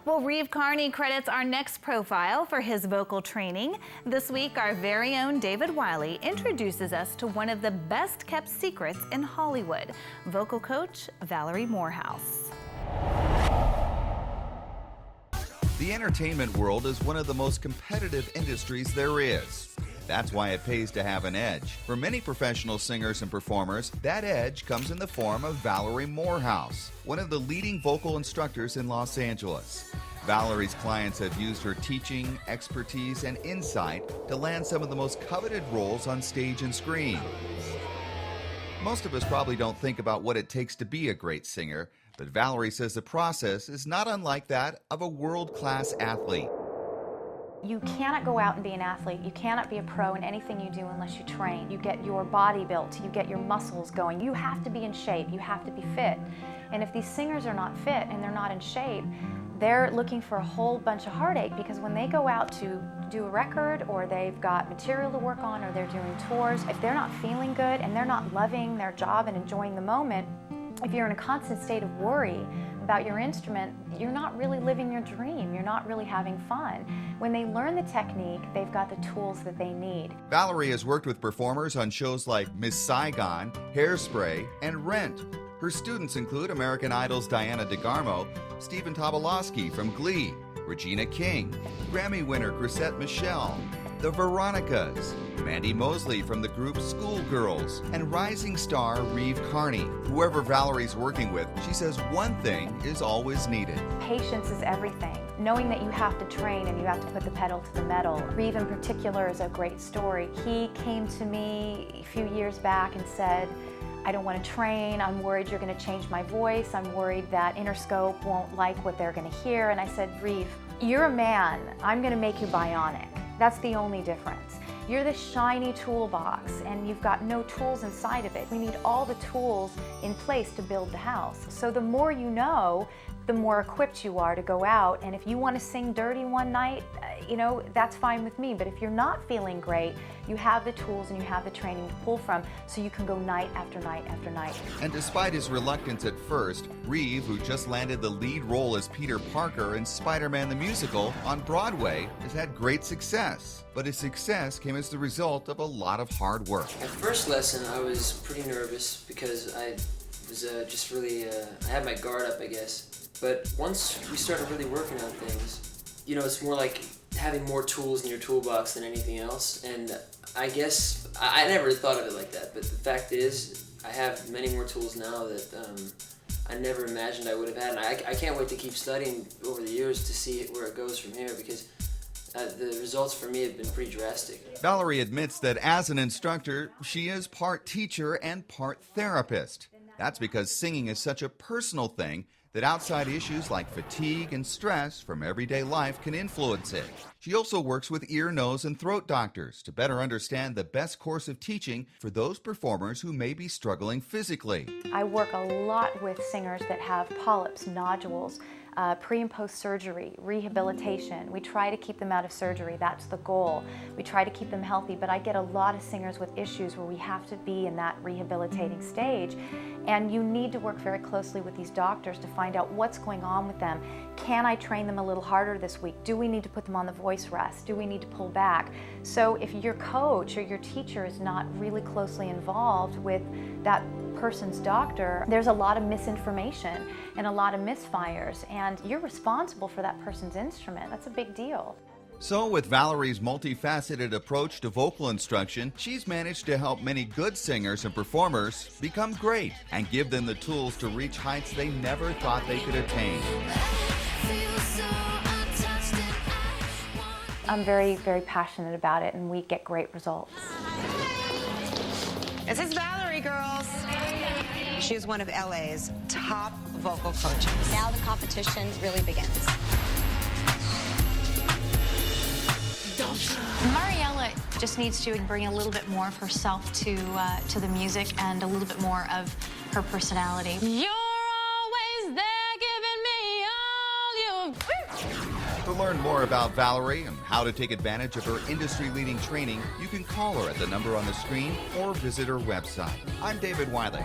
Well, Reeve Carney credits our next profile for his vocal training. This week, our very own David Wiley introduces us to one of the best-kept secrets in Hollywood, vocal coach Valerie Morehouse. The entertainment world is one of the most competitive industries there is. That's why it pays to have an edge. For many professional singers and performers, that edge comes in the form of Valerie Morehouse, one of the leading vocal instructors in Los Angeles. Valerie's clients have used her teaching, expertise, and insight to land some of the most coveted roles on stage and screen. Most of us probably don't think about what it takes to be a great singer, but Valerie says the process is not unlike that of a world-class athlete. You cannot go out and be an athlete. You cannot be a pro in anything you do unless you train. You get your body built, you get your muscles going. You have to be in shape, you have to be fit. And if these singers are not fit and they're not in shape, they're looking for a whole bunch of heartache, because when they go out to do a record, or they've got material to work on, or they're doing tours, if they're not feeling good and they're not loving their job and enjoying the moment, if you're in a constant state of worry about your instrument, you're not really living your dream. You're not really having fun. When they learn the technique, they've got the tools that they need. Valerie has worked with performers on shows like Miss Saigon, Hairspray, and Rent. Her students include American Idol's Diana DeGarmo, Stephen Tobolowsky from Glee, Regina King, Grammy winner Chrisette Michele, the Veronicas, Mandy Mosley from the group Schoolgirls, and rising star Reeve Carney. Whoever Valerie's working with, she says one thing is always needed. Patience is everything. Knowing that you have to train and you have to put the pedal to the metal. Reeve in particular is a great story. He came to me a few years back and said, I don't want to train, I'm worried you're going to change my voice, I'm worried that Interscope won't like what they're going to hear. And I said, Reeve, you're a man, I'm going to make you bionic. That's the only difference. You're this shiny toolbox and you've got no tools inside of it. We need all the tools in place to build the house. So the more you know, the more equipped you are to go out. And if you want to sing dirty one night, that's fine with me. But if you're not feeling great, you have the tools and you have the training to pull from, so you can go night after night after night. And despite his reluctance at first, Reeve, who just landed the lead role as Peter Parker in Spider-Man the Musical on Broadway, has had great success. But his success came as the result of a lot of hard work. At first lesson, I was pretty nervous because I was I had my guard up, I guess. But once we started really working on things, it's more like having more tools in your toolbox than anything else. And I guess I never thought of it like that, but the fact is I have many more tools now that I never imagined I would have had. And I can't wait to keep studying over the years to see where it goes from here, because the results for me have been pretty drastic. Valerie admits that as an instructor, she is part teacher and part therapist. That's because singing is such a personal thing that outside issues like fatigue and stress from everyday life can influence it. She also works with ear, nose, and throat doctors to better understand the best course of teaching for those performers who may be struggling physically. I work a lot with singers that have polyps, nodules, pre and post surgery, rehabilitation. We try to keep them out of surgery. That's the goal. We try to keep them healthy, but I get a lot of singers with issues where we have to be in that rehabilitating stage. And you need to work very closely with these doctors to find out what's going on with them. Can I train them a little harder this week? Do we need to put them on the voice rest? Do we need to pull back? So if your coach or your teacher is not really closely involved with that person's doctor, there's a lot of misinformation and a lot of misfires, and you're responsible for that person's instrument. That's a big deal. So with Valerie's multifaceted approach to vocal instruction, she's managed to help many good singers and performers become great and give them the tools to reach heights they never thought they could attain. I'm very, very passionate about it, and we get great results. This is Valerie, girls. She is one of LA's top vocal coaches. Now the competition really begins. Mariella just needs to bring a little bit more of herself to the music and a little bit more of her personality. You're always there giving me all you... To learn more about Valerie and how to take advantage of her industry-leading training, you can call her at the number on the screen or visit her website. I'm David Wiley.